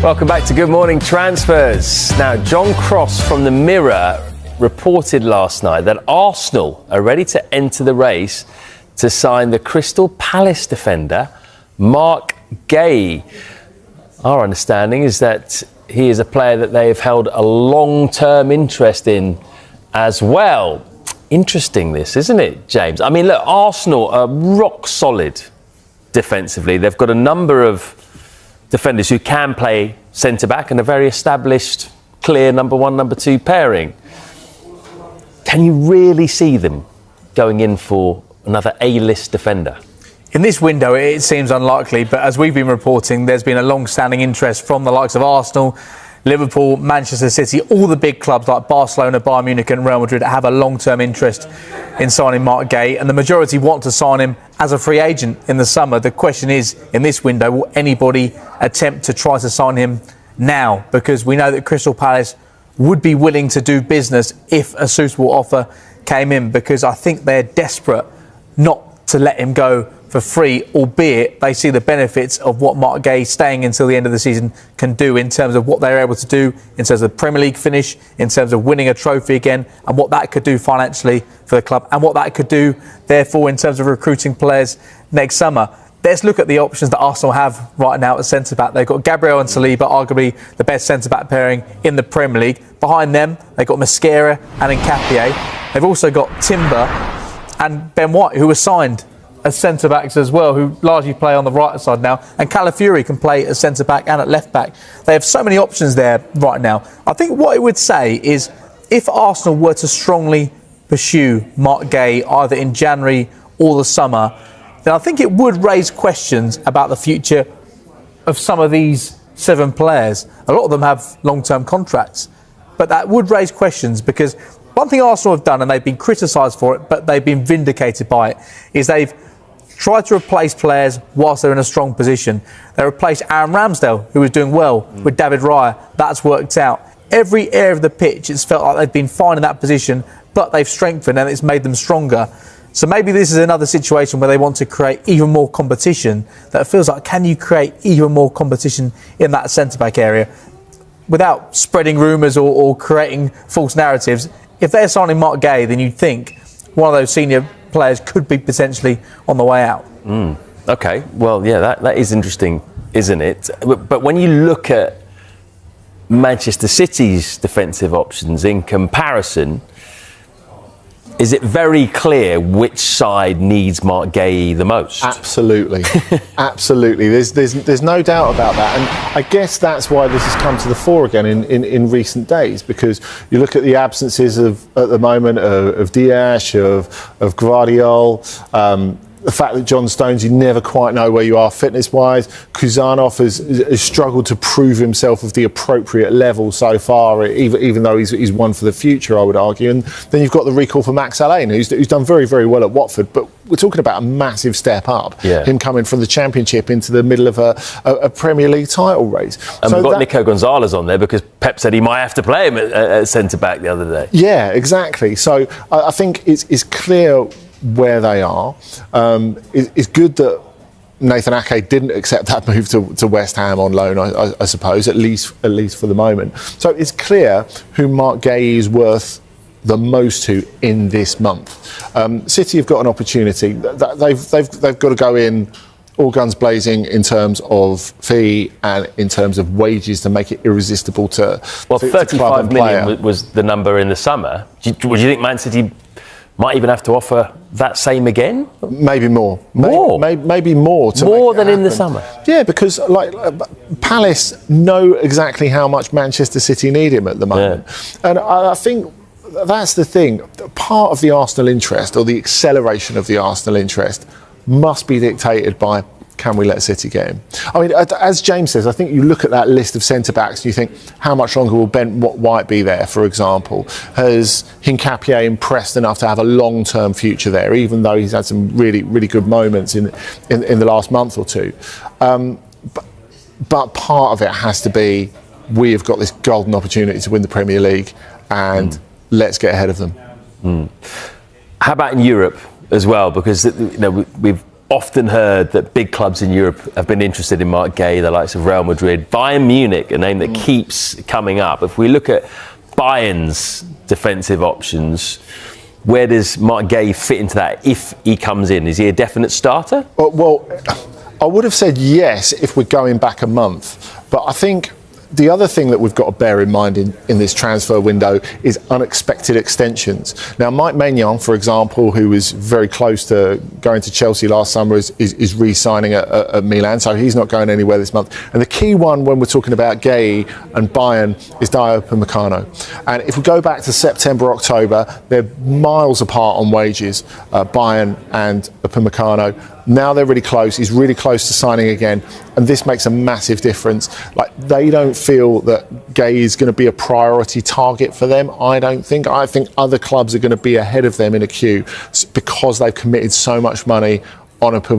Welcome back to Good Morning Transfers. Now, John Cross from the Mirror reported last night that Arsenal are ready to enter the race to sign the Crystal Palace defender, Marc Guéhi. Our understanding is that he is a player that they have held a long-term interest in as well. Interesting this, isn't it, James? I mean, look, Arsenal are rock solid defensively. They've got a number of defenders who can play centre-back and a very established, clear number one, number two pairing. Can you really see them going in for another A-list defender? In this window, it seems unlikely, but as we've been reporting, there's been a long-standing interest from the likes of Arsenal, Liverpool, Manchester City, all the big clubs like Barcelona, Bayern Munich and Real Madrid have a long-term interest in signing Marc Guéhi, and the majority want to sign him as a free agent in the summer. The question is, in this window, will anybody attempt to try to sign him now? Because we know that Crystal Palace would be willing to do business if a suitable offer came in, because I think they're desperate not to let him go for free, albeit they see the benefits of what Marc Guéhi staying until the end of the season can do in terms of what they're able to do, in terms of the Premier League finish, in terms of winning a trophy again, and what that could do financially for the club, and what that could do, therefore, in terms of recruiting players next summer. Let's look at the options that Arsenal have right now at centre-back. They've got Gabriel and Saliba, arguably the best centre-back pairing in the Premier League. Behind them, they've got Mosquera and Nketiah. They've also got Timber and Ben White, who were signed as centre-backs as well, who largely play on the right side now. And Calafiori can play as centre-back and at left-back. They have so many options there right now. I think what it would say is, if Arsenal were to strongly pursue Marc Guéhi either in January or the summer, then I think it would raise questions about the future of some of these 7 players. A lot of them have long-term contracts, but that would raise questions, because one thing Arsenal have done, and they've been criticised for it, but they've been vindicated by it, is they've tried to replace players whilst they're in a strong position. They replaced Aaron Ramsdale, who was doing well, with David Raya. That's worked out. Every area of the pitch, it's felt like they've been fine in that position, but they've strengthened and it's made them stronger. So maybe this is another situation where they want to create even more competition. That feels like, can you create even more competition in that centre-back area without spreading rumours or creating false narratives? If they're signing Marc Guéhi, then you'd think one of those senior players could be potentially on the way out. OK, well, yeah, that is interesting, isn't it? But when you look at Manchester City's defensive options in comparison, is it very clear which side needs Marc Guéhi the most? Absolutely. Absolutely. There's no doubt about that. And I guess that's why this has come to the fore again in recent days, because you look at the absences at the moment of Diaz, of Gvardiol, the fact that John Stones, you never quite know where you are fitness-wise. Kuzanov has struggled to prove himself of the appropriate level so far, even though he's one for the future, I would argue. And then you've got the recall for Max Alleyne, who's done very, very well at Watford. But we're talking about a massive step up. Yeah. Him coming from the Championship into the middle of a Premier League title race. And we've got Nico Gonzalez on there because Pep said he might have to play him at centre-back the other day. Yeah, exactly. So I think it's clear where they are. It's good that Nathan Ake didn't accept that move to West Ham on loan, I suppose, at least for the moment. So it's clear who Marc Guéhi is worth the most to in this month. City have got an opportunity. They've got to go in all guns blazing in terms of fee and in terms of wages to make it irresistible to. Well, 35 million was the number in the summer. Would you think Man City might even have to offer that same again? Maybe more. Maybe More more. than in the summer? Yeah, because Palace know exactly how much Manchester City need him at the moment. Yeah. And I think that's the thing. Part of the Arsenal interest, or the acceleration of the Arsenal interest, must be dictated by, can we let City get him? I mean, as James says, I think you look at that list of centre-backs and you think, how much longer will Ben White be there, for example? Has Nketiah impressed enough to have a long-term future there, even though he's had some really, really good moments in the last month or two? But part of it has to be, we have got this golden opportunity to win the Premier League, and let's get ahead of them. How about in Europe as well? Because we've often heard that big clubs in Europe have been interested in Marc Guéhi, the likes of Real Madrid. Bayern Munich, a name that keeps coming up. If we look at Bayern's defensive options, where does Marc Guéhi fit into that if he comes in? Is he a definite starter? Well, I would have said yes if we're going back a month. But I think the other thing that we've got to bear in mind in this transfer window is unexpected extensions. Now, Mike Maignan, for example, who was very close to going to Chelsea last summer, is re-signing at Milan, so he's not going anywhere this month. And the key one when we're talking about Guehi and Bayern is Dayot Upamecano. And if we go back to September, October, they're miles apart on wages, Bayern and Upamecano. Now they're really close. He's really close to signing again, and this makes a massive difference. Like, they don't feel that Guehi is going to be a priority target for them. I don't think. I think other clubs are going to be ahead of them in a queue because they've committed so much money on a